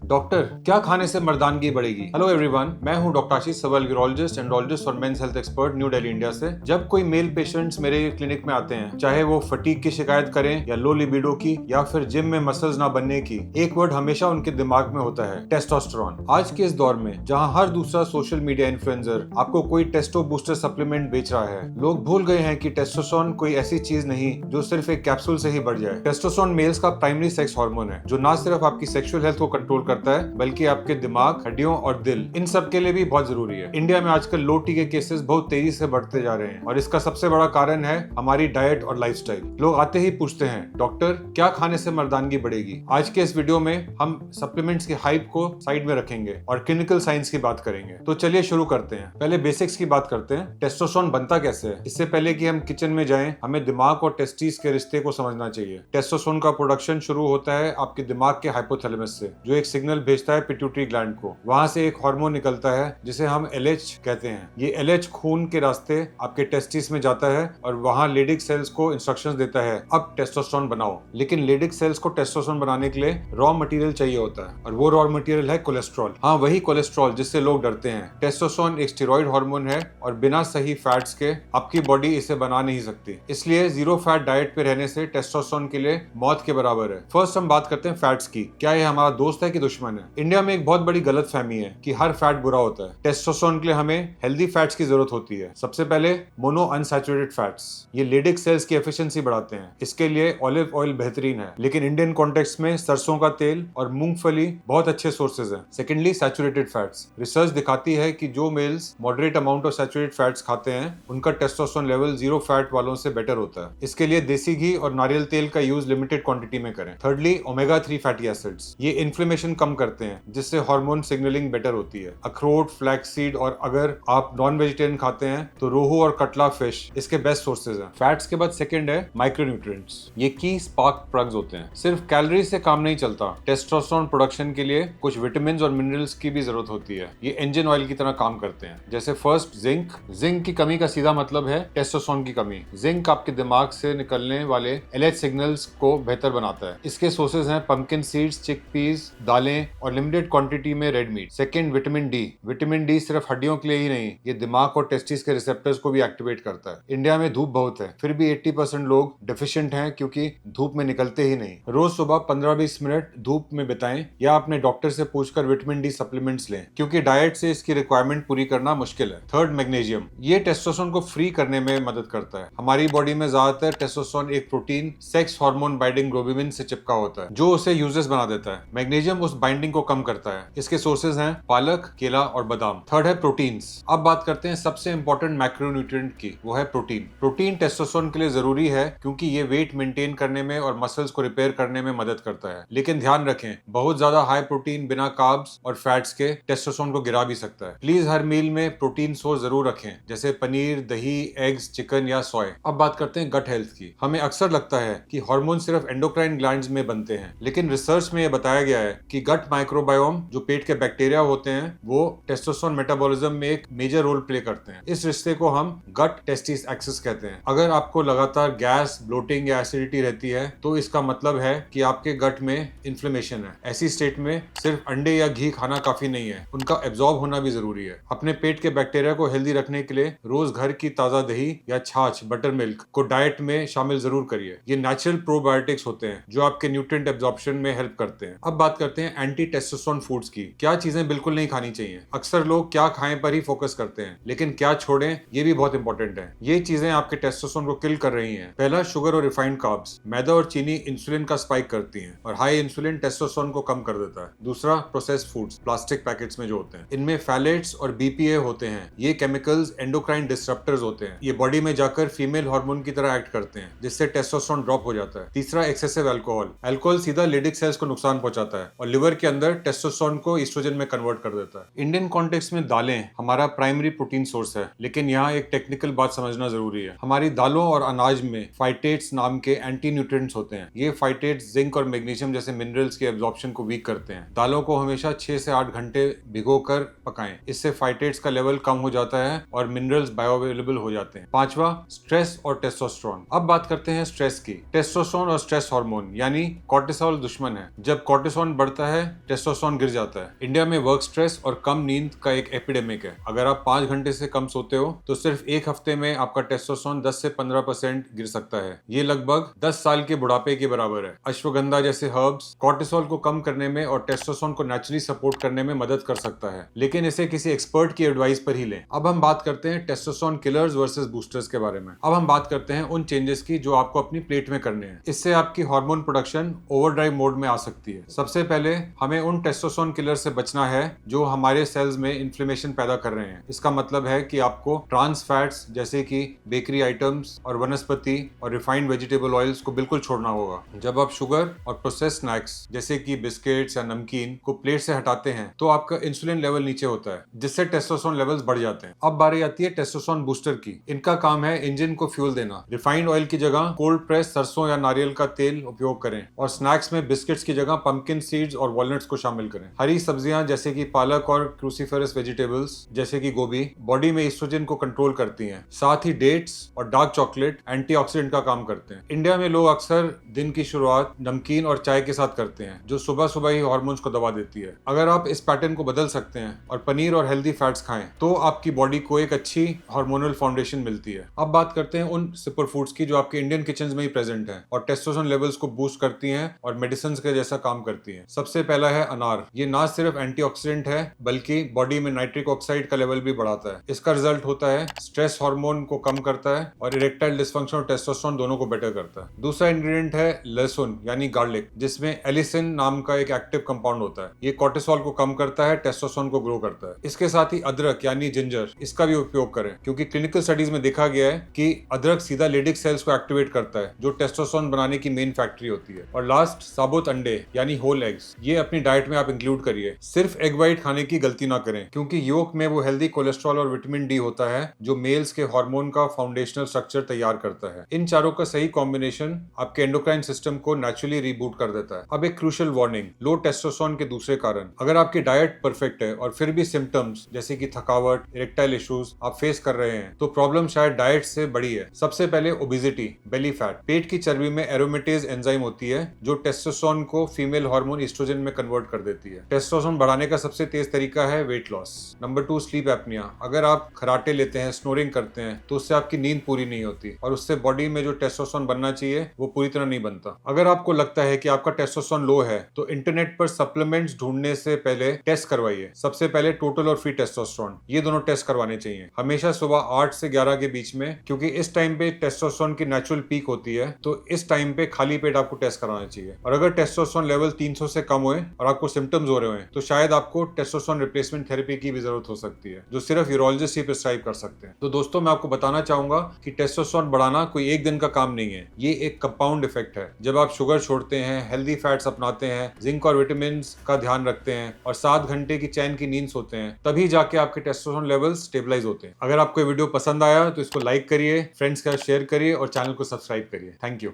Doctor, क्या खाने से मर्दानगी बढ़ेगी? हेलो एवरीवन, मैं हूं डॉक्टर आशीष सवाल, यूरोलॉजिस्ट एंड्रोलॉजिस्ट और men's health expert, New Delhi, India से। जब कोई मेल पेशेंट्स मेरे क्लिनिक में आते हैं, चाहे वो फटीग की शिकायत करें या लो लिबिडो की या फिर जिम में मसल्स ना बनने की, एक वर्ड हमेशा उनके दिमाग में होता है, टेस्टोस्टेरोन। आज के इस दौर में जहां हर दूसरा सोशल मीडिया इन्फ्लुएंसर आपको कोई टेस्टो बूस्टर सप्लीमेंट बेच रहा है, लोग भूल गए हैं कि टेस्टोस्टेरोन कोई ऐसी चीज नहीं जो सिर्फ एक कैप्सूल से ही बढ़ जाए। टेस्टोस्टेरोन मेल्स का प्राइमरी सेक्स हार्मोन है जो न सिर्फ आपकी सेक्सुअल हेल्थ को कंट्रोल करता है बल्कि आपके दिमाग, हड्डियों और दिल, इन सब के लिए भी बहुत जरूरी है। इंडिया में आजकल लो टी के केसेस बहुत तेजी से बढ़ते जा रहे हैं और इसका सबसे बड़ा कारण है हमारी डाइट और लाइफस्टाइल। लोग आते ही पूछते हैं, डॉक्टर, क्या खाने से मर्दानगी बढ़ेगी? आज के इस वीडियो में हम सप्लीमेंट्स की हाइप को साइड में रखेंगे और क्लिनिकल साइंस की बात करेंगे। तो चलिए शुरू करते हैं। पहले बेसिक्स की बात करते हैं। टेस्टोस्टेरोन बनता कैसे है? इससे पहले कि हम किचन में जाएं, हमें दिमाग और टेस्टिस के रिश्ते को समझना चाहिए। टेस्टोस्टेरोन का प्रोडक्शन शुरू होता है आपके दिमाग के हाइपोथैलेमस से, जो एक सिग्नल भेजता है पिट्यूटरी ग्लैंड को। वहां से एक हार्मोन निकलता है जिसे हम LH कहते हैं। ये LH खून के रास्ते आपके टेस्टिस में जाता है और वहां लेडिक सेल्स को इंस्ट्रक्शंस देता है, अब टेस्टोस्टेरोन बनाओ। लेकिन लेडिक सेल्स को टेस्टोस्टेरोन बनाने के लिए रॉ मटेरियल चाहिए होता है और वो रॉ मटेरियल है कोलेस्ट्रॉल। हाँ, वही कोलेस्ट्रॉल जिससे लोग डरते हैं। टेस्टोस्टेरोन एक स्टेरॉइड हार्मोन है और बिना सही फैट्स के आपकी बॉडी इसे बना नहीं सकती। इसलिए जीरो फैट डाइट पे रहने से टेस्टोस्टेरोन के लिए मौत के बराबर है। फर्स्ट हम बात करते हैं फैट्स की। क्या ये हमारा दोस्त है कि दुश्मन है? इंडिया में एक बहुत बड़ी गलतफहमी है कि हर फैट बुरा होता है। टेस्टोस्टेरोन के लिए हमें हेल्दी फैट्स की जरूरत होती है। सबसे पहले मोनो अनसैचुरेटेड फैट्स, ये लेडिक सेल्स की एफिशिएंसी बढ़ाते हैं। इसके लिए ऑलिव ऑयल बेहतरीन है, लेकिन इंडियन कॉन्टेक्स्ट में सरसों का तेल और मूंगफली बहुत अच्छे सोर्सेज हैं। Secondly, saturated fats. रिसर्च दिखाती है कि जो males moderate amount of saturated fats खाते हैं उनका टेस्टोस्टेरोन लेवल जीरो फैट वालों से बेटर होता है। इसके लिए देसी घी और नारियल तेल का यूज लिमिटेड क्वांटिटी में करें। थर्डली, ओमेगा 3 फैटी एसिड्स, ये इन्फ्लेमेशन कम करते हैं जिससे हार्मोन सिग्नलिंग बेटर होती है। अखरोट, फ्लैक्स सीड और अगर आप नॉन वेजिटेरियन खाते हैं तो रोहू और कटला फिश इसके बेस्ट सोर्सेज हैं। फैट्स के बाद सेकंड है माइक्रोन्यूट्रिएंट्स। ये की स्पार्क प्लग्स होते हैं। सिर्फ कैलोरीज से काम नहीं चलता, टेस्टोस्टेरोन प्रोडक्शन के लिए कुछ विटामिन और मिनरल्स की भी जरूरत होती है। ये इंजन ऑयल की तरह काम करते हैं। जैसे फर्स्ट, जिंक की कमी का सीधा मतलब है टेस्टोस्टेरोन की कमी। जिंक आपके दिमाग से निकलने वाले LH सिग्नल्स को बेहतर बनाता है। इसके सोर्सेज हैं पंपकिन सीड्स, चिकपीस, दालें और लिमिटेड क्वांटिटी में red meat. Second, vitamin D. Vitamin D सिर्फ हड्डियों के लिए ही नहीं, ये दिमाग और टेस्टिस के रिसेप्टर्स को भी एक्टिवेट करता है। इंडिया में धूप बहुत है, फिर भी 80% लोग डेफिशिएंट हैं क्योंकि धूप में निकलते ही नहीं। रोज सुबह 15-20 मिनट धूप में बिताएं या अपने डॉक्टर से पूछकर विटामिन डी सप्लीमेंट्स लें, क्योंकि डाइट से इसकी रिक्वायरमेंट पूरी करना मुश्किल है। Third, magnesium. ये टेस्टोस्टेरोन को फ्री करने में मदद करता है। हमारी बॉडी में ज्यादातर टेस्टोस्टेरोन एक protein sex hormone binding globulin से चिपका होता है जो उसे यूजलेस बना देता है। मैग्नीशियम उस बाइंडिंग को कम करता है। इसके सोर्सेज हैं पालक, केला और बादाम। थर्ड है प्रोटीन्स। अब बात करते हैं सबसे इंपॉर्टेंट मैक्रोन्यूट्रिएंट की, वो है प्रोटीन। प्रोटीन टेस्टोस्टेरोन के लिए जरूरी है क्योंकि ये वेट मेंटेन करने में और मसल्स को रिपेयर करने में मदद करता है। लेकिन ध्यान रखें, बहुत ज्यादा हाई प्रोटीन बिना कार्ब्स और फैट्स के टेस्टोस्टेरोन को गिरा भी सकता है। प्लीज हर मील में प्रोटीन सोर्स जरूर रखें, जैसे पनीर, दही, एग्स, चिकन या सोया। अब बात करते हैं गट हेल्थ की। हमें अक्सर लगता है कि हार्मोन सिर्फ एंडोक्राइन ग्लैंड्स में बनते हैं, लेकिन रिसर्च में यह बताया गया है कि गट माइक्रोबायोम, जो पेट के बैक्टीरिया होते हैं, वो टेस्टोस्टेरोन मेटाबॉलिज्म में एक मेजर रोल प्ले करते हैं। इस रिश्ते को हम गट टेस्टिस एक्सिस कहते हैं। अगर आपको लगातार गैस, ब्लोटिंग या एसिडिटी रहती है तो इसका मतलब है कि आपके गट में इन्फ्लेमेशन है। ऐसी स्टेट में सिर्फ अंडे या घी खाना काफी नहीं है, उनका एब्जॉर्ब होना भी जरूरी है। अपने पेट के बैक्टीरिया को हेल्दी रखने के लिए रोज घर की ताजा दही या छाछ, बटर मिल्क को डाइट में शामिल जरूर करिए। ये नेचुरल प्रोबायोटिक्स होते हैं जो आपके न्यूट्रिएंट एब्जॉर्प्शन में हेल्प करते हैं। अब बात करते हैं एंटी टेस्टोस्टेरोन फूड्स की। क्या चीजें बिल्कुल नहीं खानी चाहिए? अक्सर लोग क्या खाएं पर ही फोकस करते हैं, लेकिन क्या छोड़ें ये भी बहुत इंपॉर्टेंट है। ये चीजें आपके टेस्टोस्टेरोन को किल कर रही हैं। पहला, शुगर और रिफाइंड कार्ब्स। मैदा और चीनी इंसुलिन का स्पाइक करती हैं और हाई इंसुलिन टेस्टोस्टेरोन को कम कर देता है। दूसरा, प्रोसेस्ड फूड्स, प्लास्टिक पैकेट्स में जो होते हैं, इनमें फैलेट्स और BPA होते हैं। ये केमिकल्स एंडोक्राइन डिसरप्टर्स होते हैं। ये बॉडी में जाकर फीमेल हार्मोन की तरह एक्ट करते हैं, जिससे टेस्टोस्टेरोन ड्रॉप हो जाता है। तीसरा, एक्सेसिव अल्कोहल। अल्कोहल सीधा लेडिक सेल्स को नुकसान पहुंचाता है और लिवर के अंदर टेस्टोस्टेरोन को एस्ट्रोजन में कन्वर्ट कर देता है। इंडियन कॉन्टेक्स्ट में दालें हमारा प्राइमरी प्रोटीन सोर्स है, लेकिन यहाँ एक टेक्निकल बात समझना जरूरी है। हमारी दालों और अनाज में फाइटेट्स नाम के एंटी न्यूट्रिएंट्स होते हैं। ये फाइटेट्स जिंक और मैग्नीशियम जैसे मिनरल्स के एब्जॉर्प्शन को वीक करते हैं। दालों को हमेशा 6 से 8 घंटे भिगोकर पकाएं, इससे फाइटेट्स का लेवल कम हो जाता है और मिनरल्स बायोअवेलेबल हो जाते हैं। पांचवा, स्ट्रेस और टेस्टोस्टेरोन। अब बात करते हैं स्ट्रेस की। टेस्टोस्टेरोन और स्ट्रेस हार्मोन यानी कॉर्टिसोल दुश्मन है। जब कॉर्टिसोल बढ़ता है है, टेस्टोस्टेरोन गिर जाता है। इंडिया में वर्क स्ट्रेस और कम नींद का एक एपिडेमिक है। अगर आप 5 घंटे से कम सोते हो तो सिर्फ एक हफ्ते में आपका टेस्टोस्टेरोन 10 से 15% गिर सकता है। ये लगभग 10 साल के बुढ़ापे के बराबर है। अश्वगंधा जैसे हर्ब्स कॉर्टिसोल को कम करने में और टेस्टोस्टेरोन को नेचुरली सपोर्ट करने में मदद कर सकता है, लेकिन इसे किसी एक्सपर्ट की एडवाइस पर ही लें। अब हम बात करते हैं टेस्टोस्टेरोन किलर्स वर्सेस बूस्टर्स के बारे में। अब हम बात करते हैं उन चेंजेस की जो आपको अपनी प्लेट में करने हैं। इससे आपकी हार्मोन प्रोडक्शन ओवरड्राइव मोड में आ सकती है। सबसे पहले हमें उन टेस्टोस्टेरोन किलर से बचना है जो हमारे सेल्स में इन्फ्लेमेशन पैदा कर रहे हैं। इसका मतलब है कि आपको ट्रांस फैट्स जैसे कि बेकरी आइटम्स और वनस्पति और रिफाइंड वेजिटेबल ऑयल्स को बिल्कुल छोड़ना होगा। जब आप शुगर और प्रोसेस्ड स्नैक्स जैसे कि बिस्किट्स या नमकीन को प्लेट से हटाते हैं तो आपका इंसुलिन लेवल नीचे होता है, जिससे टेस्टोस्टेरोन लेवल्स बढ़ जाते हैं। अब बारी आती है टेस्टोस्टेरोन बूस्टर की। इनका काम है इंजन को फ्यूल देना। रिफाइंड ऑयल की जगह कोल्ड प्रेस सरसों या नारियल का तेल उपयोग करें और स्नैक्स में बिस्किट्स की जगह पंपकिन सीड्स और वॉलनट्स को शामिल करें। हरी सब्जियां जैसे कि पालक और क्रूसीफेरस वेजिटेबल्स जैसे कि गोभी बॉडी में एस्ट्रोजन को कंट्रोल करती हैं। साथ ही डेट्स और डार्क चॉकलेट एंटीऑक्सीडेंट का काम करते हैं। इंडिया में लोग अक्सर दिन की शुरुआत नमकीन और चाय के साथ करते हैं, जो सुबह सुबह ही हार्मोन्स को दबा देती है। अगर आप इस पैटर्न को बदल सकते हैं और पनीर और हेल्दी फैट्स खाएं तो आपकी बॉडी को एक अच्छी हार्मोनल फाउंडेशन मिलती है। अब बात करते हैं उन सुपर फूड्स की जो आपके इंडियन किचन में ही प्रेजेंट है और टेस्टोस्टेरोन लेवल्स को बूस्ट करती हैं और मेडिसिन के जैसा काम करती हैं। सबसे पहला है अनार। ये ना सिर्फ एंटीऑक्सीडेंट है बल्कि बॉडी में नाइट्रिक ऑक्साइड का लेवल भी बढ़ाता है। इसका रिजल्ट होता है स्ट्रेस हार्मोन को कम करता है और इरेक्टाइल डिस्फंक्शन और टेस्टोस्टेरोन दोनों को बेटर करता है। दूसरा इंग्रेडिएंट है लहसुन यानी गार्लिक, जिसमें एलिसिन नाम का एक एक्टिव कंपाउंड होता है। ये कोर्टिसोल को कम करता है, टेस्टोस्टेरोन को ग्रो करता है। इसके साथ ही अदरक यानी जिंजर, इसका भी उपयोग करें क्योंकि क्लिनिकल स्टडीज में देखा गया है कि अदरक सीधा लेडिक सेल्स को एक्टिवेट करता है, जो टेस्टोस्टेरोन बनाने की मेन फैक्ट्री होती है। और लास्ट साबुत अंडे यानी होल एग्स, ये अपनी डाइट में आप इंक्लूड करिए। सिर्फ एग व्हाइट खाने की गलती ना करें क्योंकि योक में वो हेल्दी कोलेस्ट्रॉल और विटामिन डी होता है जो मेल्स के हार्मोन का फाउंडेशनल स्ट्रक्चर तैयार करता है। इन चारों का सही कॉम्बिनेशन आपके एंडोक्राइन सिस्टम को नेचुरली रीबूट कर देता है। अब एक क्रूशियल वार्निंग, लो टेस्टोस्टेरोन के दूसरे कारण। अगर आपकी डाइट परफेक्ट है और फिर भी सिम्टम्स जैसे कि थकावट, इरेक्टाइल इश्यूज आप फेस कर रहे हैं तो प्रॉब्लम शायद डाइट से बड़ी है। सबसे पहले ओबेसिटी, बेली फैट। पेट की चर्बी में एरोमेटेज एंजाइम होती है जो टेस्टोस्टेरोन को फीमेल हार्मोन एस्ट्रोजन में कन्वर्ट कर देती है। टेस्टोस्टेरोन बढ़ाने का सबसे तेज तरीका है weight loss. Number 2, sleep apnoea. अगर आप खराटे लेते हैं, स्नोरिंग करते हैं तो उससे आपकी नींद पूरी नहीं होती और उससे बॉडी में जो टेस्टोस्टेरोन बनना चाहिए वो पूरी तरह नहीं बनता। अगर आपको लगता है कि आपका टेस्टोस्टेरोन लो है तो इंटरनेट पर सप्लीमेंट्स ढूंढने से पहले टेस्ट करवाइए। सबसे पहले टोटल और फ्री टेस्टोस्टेरोन, ये दोनों टेस्ट करवाने चाहिए हमेशा सुबह 8 से 11 के बीच में, क्योंकि इस टाइम पे टेस्टोस्टेरोन की नेचुरल पीक होती है। तो इस टाइम पे खाली पेट आपको टेस्ट कराना चाहिए। और अगर टेस्टोस्टेरोन लेवल 300 से कम हुए और आपको सिम्टम्स हो रहे हैं तो शायद आपको टेस्टोस्टेरोन रिप्लेसमेंट थेरेपी की भी जरूरत हो सकती है, जो सिर्फ यूरोलॉजिस्ट ही प्रिस्क्राइब कर सकते हैं। तो दोस्तों, मैं आपको बताना चाहूंगा कि टेस्टोस्टेरोन बढ़ाना कोई एक दिन का काम नहीं है, ये एक कंपाउंड इफेक्ट है। जब आप शुगर छोड़ते हैं, हेल्दी फैट्स अपनाते हैं, जिंक और विटामिन का ध्यान रखते हैं और 7 घंटे की चैन की नींद सोते हैं, तभी जाके आपके टेस्टोस्टेरोन लेवल्स स्टेबलाइज होते हैं। अगर आपको वीडियो पसंद आया तो इसको लाइक करिए, फ्रेंड्स के साथ शेयर करिए और चैनल को सब्सक्राइब करिए। Thank you.